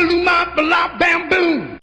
baluma bala bam boom.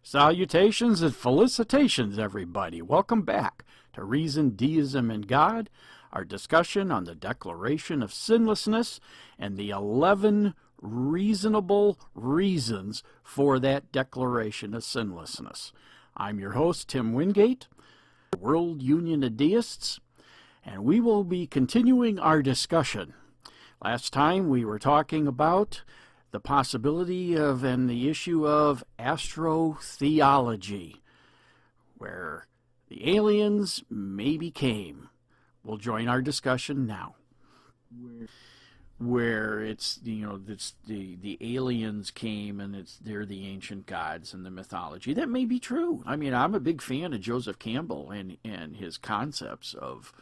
Salutations and felicitations, everybody. Welcome back to Reason, Deism, and God, our discussion on the Declaration of Sinlessness and the 11 reasonable reasons for that Declaration of Sinlessness. I'm your host, Tim Wingate, World Union of Deists, and we will be continuing our discussion. Last time we were talking about the possibility of and the issue of astrotheology, where the aliens maybe came. We'll join our discussion now. Where it's, it's the aliens came and they're the ancient gods and the mythology. That may be true. I mean, I'm a big fan of Joseph Campbell and his concepts of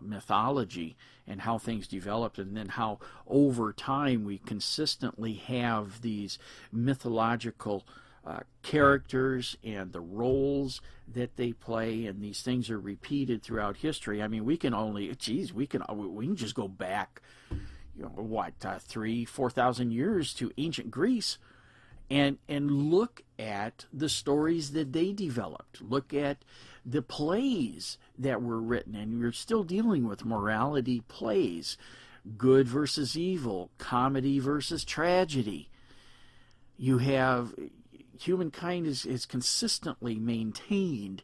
mythology and how things developed, and then how over time we consistently have these mythological characters and the roles that they play, and these things are repeated throughout history. I mean, we can just go back, 3,000-4,000 years to ancient Greece and look at the stories that they developed. Look at the plays that were written, and we're still dealing with morality plays, good versus evil, comedy versus tragedy. You have humankind has consistently maintained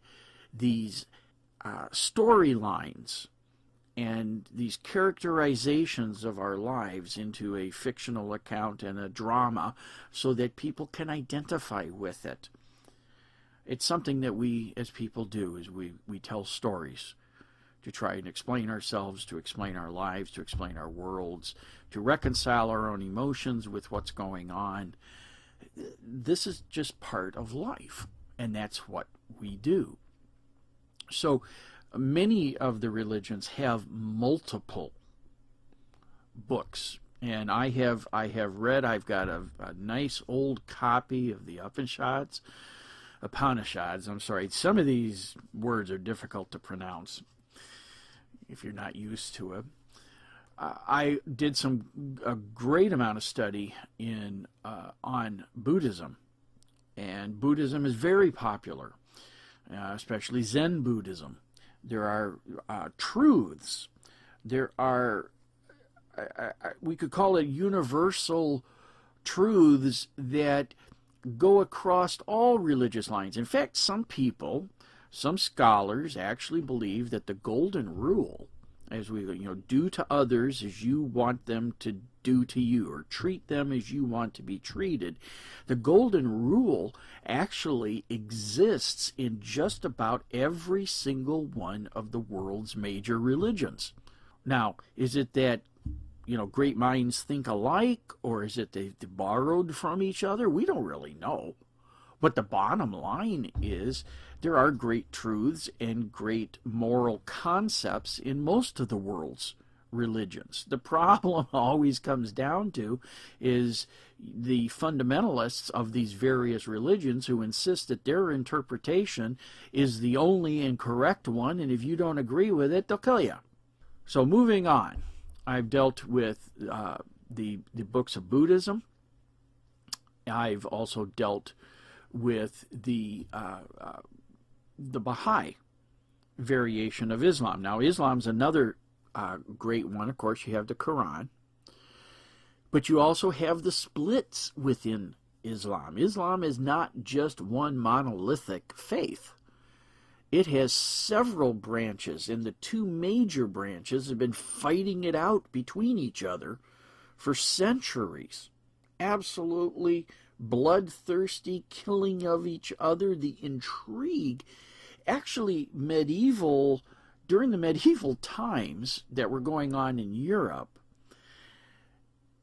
these storylines and these characterizations of our lives into a fictional account and a drama so that people can identify with it. It's something that we as people do, is we tell stories to try and explain ourselves, to explain our lives, to explain our worlds, to reconcile our own emotions with what's going on. This is just part of life, and that's what we do. So many of the religions have multiple books, and I've got a nice old copy of the Upanishads. I'm sorry, some of these words are difficult to pronounce if you're not used to it. I did a great amount of study on Buddhism, and Buddhism is very popular, especially Zen Buddhism. There are truths. There are, we could call it universal truths that go across all religious lines. In fact, some scholars actually believe that the golden rule, as we do to others as you want them to do to you, or treat them as you want to be treated, the golden rule actually exists in just about every single one of the world's major religions. Now, is it that great minds think alike, or is it they borrowed from each other? We don't really know. But the bottom line is there are great truths and great moral concepts in most of the world's religions. The problem always comes down to is the fundamentalists of these various religions who insist that their interpretation is the only and correct one, and if you don't agree with it, they'll kill you. So moving on. I've dealt with the books of Buddhism. I've also dealt with the Baha'i variation of Islam. Now, Islam's another great one. Of course, you have the Quran, but you also have the splits within Islam. Islam is not just one monolithic faith. It has several branches, and the two major branches have been fighting it out between each other for centuries. Absolutely bloodthirsty killing of each other, the intrigue. Actually, during the medieval times that were going on in Europe,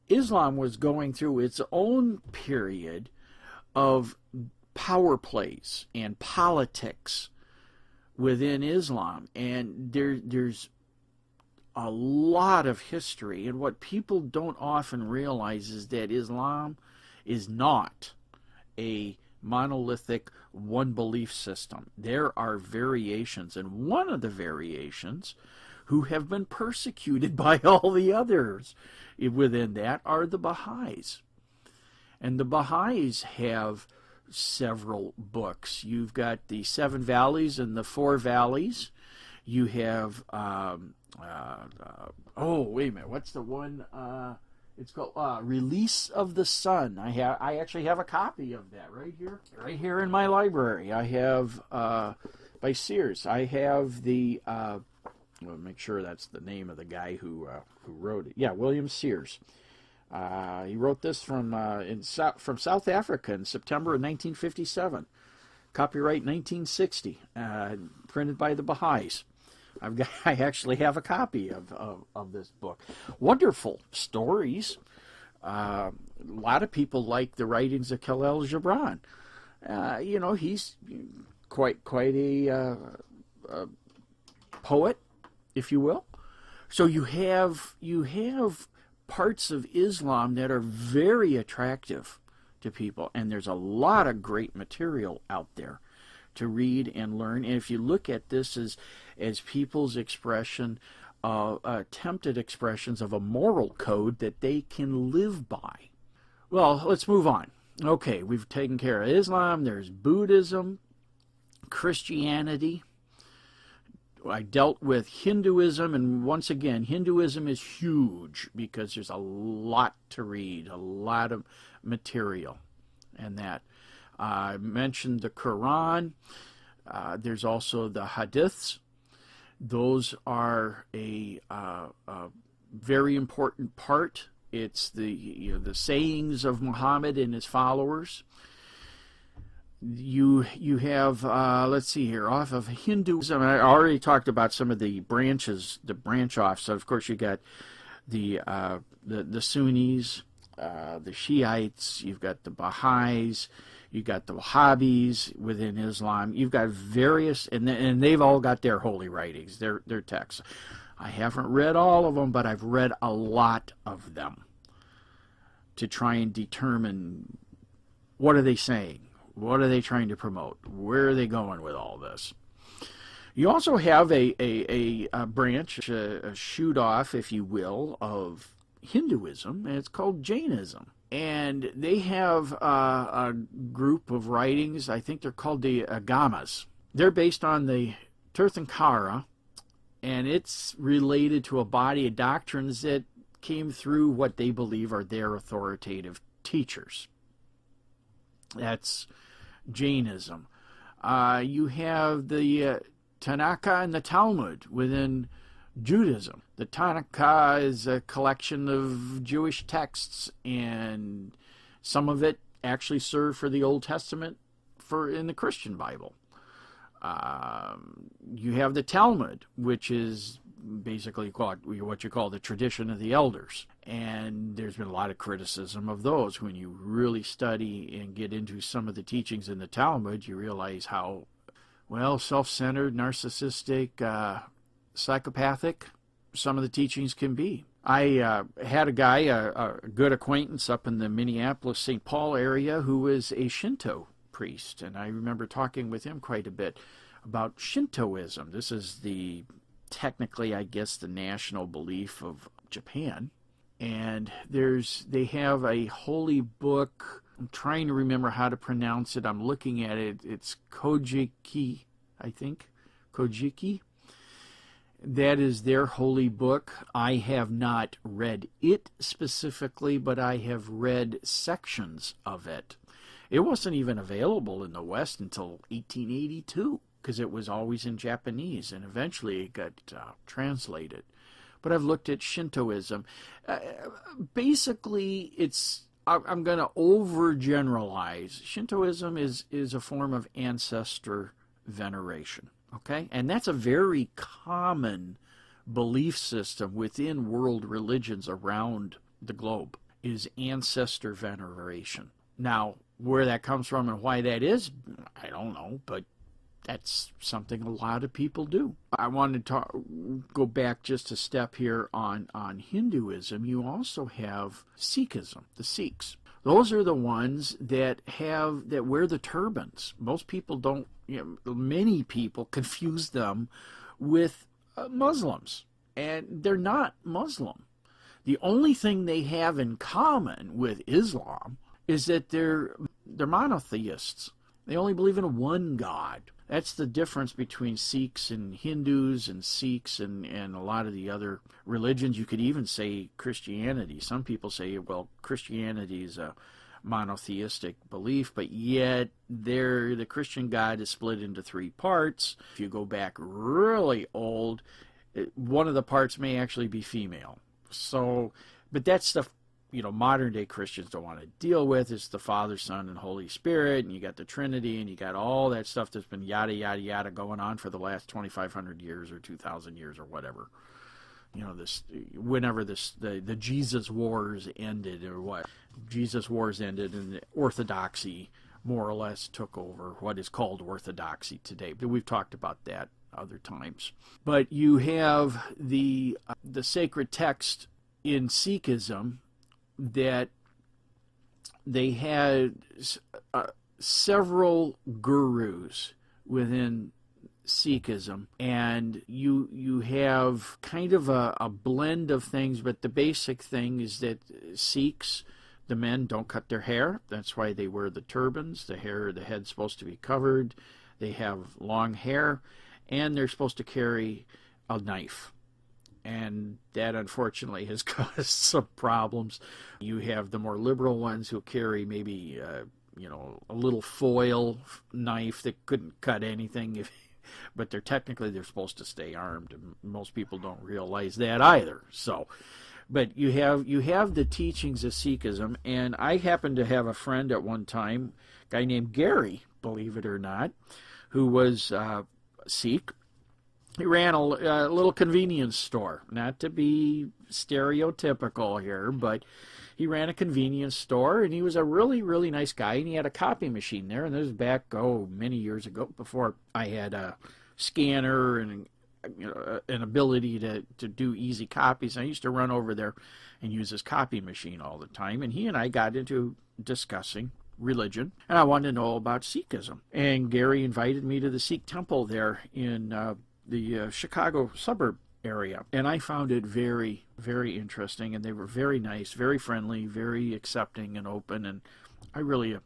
Islam was going through its own period of power plays and politics within Islam, and there's a lot of history. And what people don't often realize is that Islam is not a monolithic one belief system. There are variations, and one of the variations who have been persecuted by all the others within that are the Baha'is. And the Baha'is have several books. You've got the Seven Valleys and the Four Valleys. You have, oh, wait a minute, what's the one? It's called Release of the Sun. I actually have a copy of that right here in my library. I have by Sears. I have the. Well, make sure that's the name of the guy who wrote it. Yeah, William Sears. He wrote this from South Africa in September of 1957. Copyright 1960. Printed by the Baha'is. I actually have a copy of this book. Wonderful stories. A lot of people like the writings of Khalil Gibran. He's quite a poet, if you will. So you have parts of Islam that are very attractive to people, and there's a lot of great material out there to read and learn. And if you look at this as people's expression, attempted expressions of a moral code that they can live by. Well, let's move on. Okay, we've taken care of Islam. There's Buddhism, Christianity. I dealt with Hinduism, and once again, Hinduism is huge because there's a lot to read, a lot of material, and that. I mentioned the Quran. There's also the Hadiths. Those are a very important part. It's the sayings of Muhammad and his followers. You have let's see here, off of Hinduism. I already talked about some of the branches, the branch offs. So of course you got the Sunnis, the Shiites. You've got the Baha'is. You've got the Wahhabis within Islam. You've got various, and they've all got their holy writings, their texts. I haven't read all of them, but I've read a lot of them to try and determine what are they saying, what are they trying to promote, where are they going with all this. You also have a branch, a shoot off, if you will, of Hinduism, and it's called Jainism. And they have a group of writings, I think they're called the Agamas. They're based on the Tirthankara, and it's related to a body of doctrines that came through what they believe are their authoritative teachers. That's Jainism. You have the Tanakh and the Talmud within Judaism. The Tanakh is a collection of Jewish texts, and some of it actually served for the Old Testament in the Christian Bible. You have the Talmud, which is basically what you call the tradition of the elders. And there's been a lot of criticism of those. When you really study and get into some of the teachings in the Talmud, you realize how, self-centered, narcissistic, psychopathic some of the teachings can be. I had a guy, a good acquaintance up in the Minneapolis, St. Paul area who was a Shinto priest, and I remember talking with him quite a bit about Shintoism. This is technically, I guess, the national belief of Japan. And they have a holy book. I'm trying to remember how to pronounce it. I'm looking at it. It's Kojiki, I think. Kojiki. That is their holy book. I have not read it specifically, but I have read sections of it. It wasn't even available in the West until 1882, because it was always in Japanese, and eventually it got translated. But I've looked at Shintoism. Basically, I'm going to overgeneralize. Shintoism is a form of ancestor veneration. Okay, and that's a very common belief system within world religions around the globe, is ancestor veneration. Now, where that comes from and why that is, I don't know, but that's something a lot of people do. I want to go back just a step here on Hinduism. You also have Sikhism, the Sikhs. Those are the ones that wear the turbans. Most people don't, many people confuse them with Muslims, and they're not Muslim. The only thing they have in common with Islam is that they're monotheists. They only believe in one God. That's the difference between Sikhs and Hindus and Sikhs and a lot of the other religions. You could even say Christianity. Some people say, well, Christianity is a monotheistic belief, but yet the Christian God is split into three parts. If you go back really old, one of the parts may actually be female. So, but that's stuff, modern day Christians don't want to deal with. It's the Father, Son, and Holy Spirit, and you got the Trinity, and you got all that stuff that's been yada, yada, yada going on for the last 2,500 years or 2,000 years or whatever. Whenever the Jesus Wars ended, or what? Jesus Wars ended, and the Orthodoxy more or less took over what is called Orthodoxy today. But we've talked about that other times. But you have the sacred text in Sikhism that they had several gurus within Sikhism, and you have kind of a blend of things, but the basic thing is that Sikhs, the men, don't cut their hair. That's why they wear the turbans. The head's supposed to be covered. They have long hair, and they're supposed to carry a knife. And that, unfortunately, has caused some problems. You have the more liberal ones who carry maybe, a little foil knife that couldn't cut anything, but they're supposed to stay armed. And most people don't realize that either. So, but you have the teachings of Sikhism, and I happened to have a friend at one time, a guy named Gary, believe it or not, who was Sikh. He ran a little convenience store, not to be stereotypical here, but he ran a convenience store, and he was a really, really nice guy, and he had a copy machine there, and this was back, many years ago, before I had a scanner and an ability to do easy copies. I used to run over there and use his copy machine all the time, and he and I got into discussing religion, and I wanted to know about Sikhism. And Gary invited me to the Sikh temple there in the Chicago suburb area, and I found it very, very interesting, and they were very nice, very friendly, very accepting and open, and I really,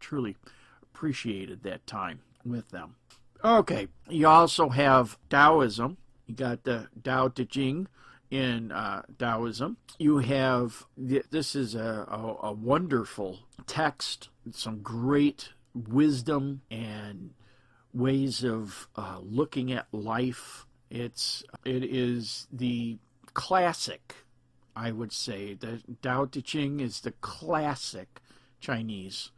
truly appreciated that time with them. Okay, you also have Taoism. You got the Tao Te Ching in Taoism. You have, this is a wonderful text, some great wisdom and ways of looking at life. It is the classic, I would say. The Tao Te Ching is the classic Chinese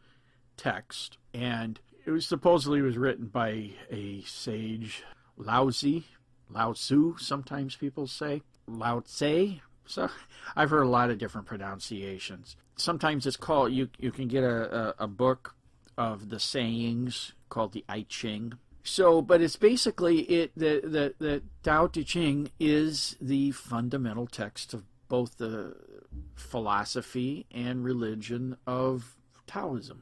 text, and it was supposedly written by a sage, Lao Tzu, sometimes people say, Lao Tse. So I've heard a lot of different pronunciations. Sometimes it's called, you can get a book of the sayings called the I Ching. So, but it's basically the Tao Te Ching is the fundamental text of both the philosophy and religion of Taoism,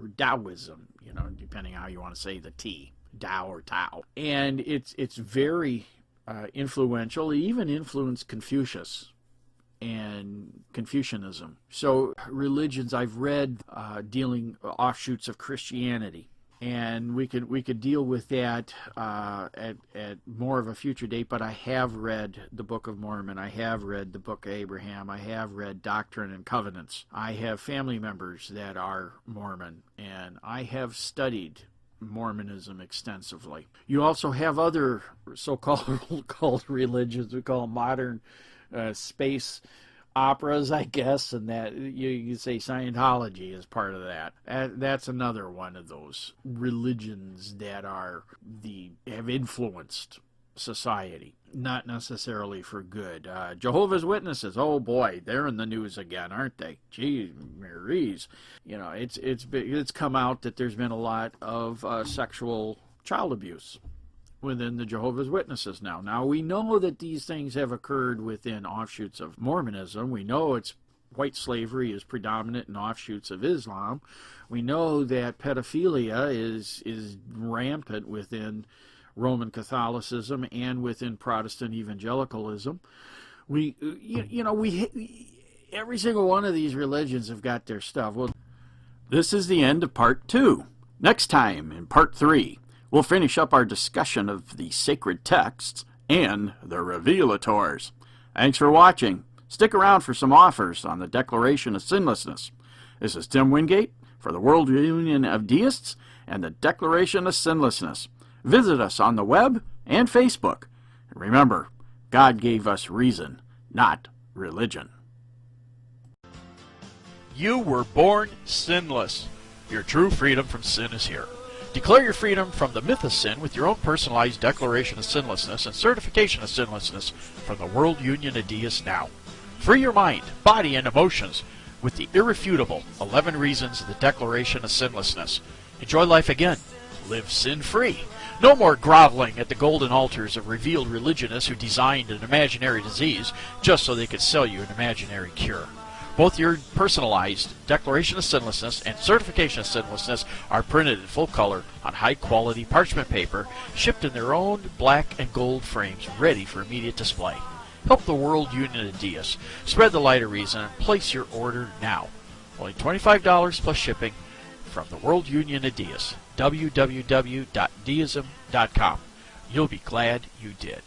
or Taoism, depending how you want to say the T, Tao or Tao. And it's very influential. It even influenced Confucius and Confucianism. So religions I've read dealing offshoots of Christianity, and we could deal with that at more of a future date. But I have read the Book of Mormon. I have read the Book of Abraham. I have read Doctrine and Covenants. I have family members that are Mormon, and I have studied Mormonism extensively. You also have other so-called religions. We call them modern space operas, I guess, and that you say Scientology is part of that. That's another one of those religions that have influenced society, not necessarily for good. Jehovah's Witnesses, oh boy, they're in the news again, aren't they? Gee, Marie's. You know, it's come out that there's been a lot of sexual child abuse within the Jehovah's Witnesses now. Now, we know that these things have occurred within offshoots of Mormonism. We know white slavery is predominant in offshoots of Islam. We know that pedophilia is rampant within Roman Catholicism and within Protestant evangelicalism. Every single one of these religions have got their stuff. Well, this is the end of part 2. Next time, in part 3, we'll finish up our discussion of the sacred texts and the revelators. Thanks for watching. Stick around for some offers on the Declaration of Sinlessness. This is Tim Wingate for the World Union of Deists and the Declaration of Sinlessness. Visit us on the web and Facebook. And remember, God gave us reason, not religion. You were born sinless. Your true freedom from sin is here. Declare your freedom from the myth of sin with your own personalized declaration of sinlessness and certification of sinlessness from the World Union of Deists now. Free your mind, body, and emotions with the irrefutable 11 reasons of the Declaration of Sinlessness. Enjoy life again. Live sin-free. No more groveling at the golden altars of revealed religionists who designed an imaginary disease just so they could sell you an imaginary cure. Both your personalized Declaration of Sinlessness and Certification of Sinlessness are printed in full color on high-quality parchment paper, shipped in their own black and gold frames ready for immediate display. Help the World Union of Deists. Spread the light of reason and place your order now. Only $25 plus shipping from the World Union of Deists. www.deism.com. You'll be glad you did.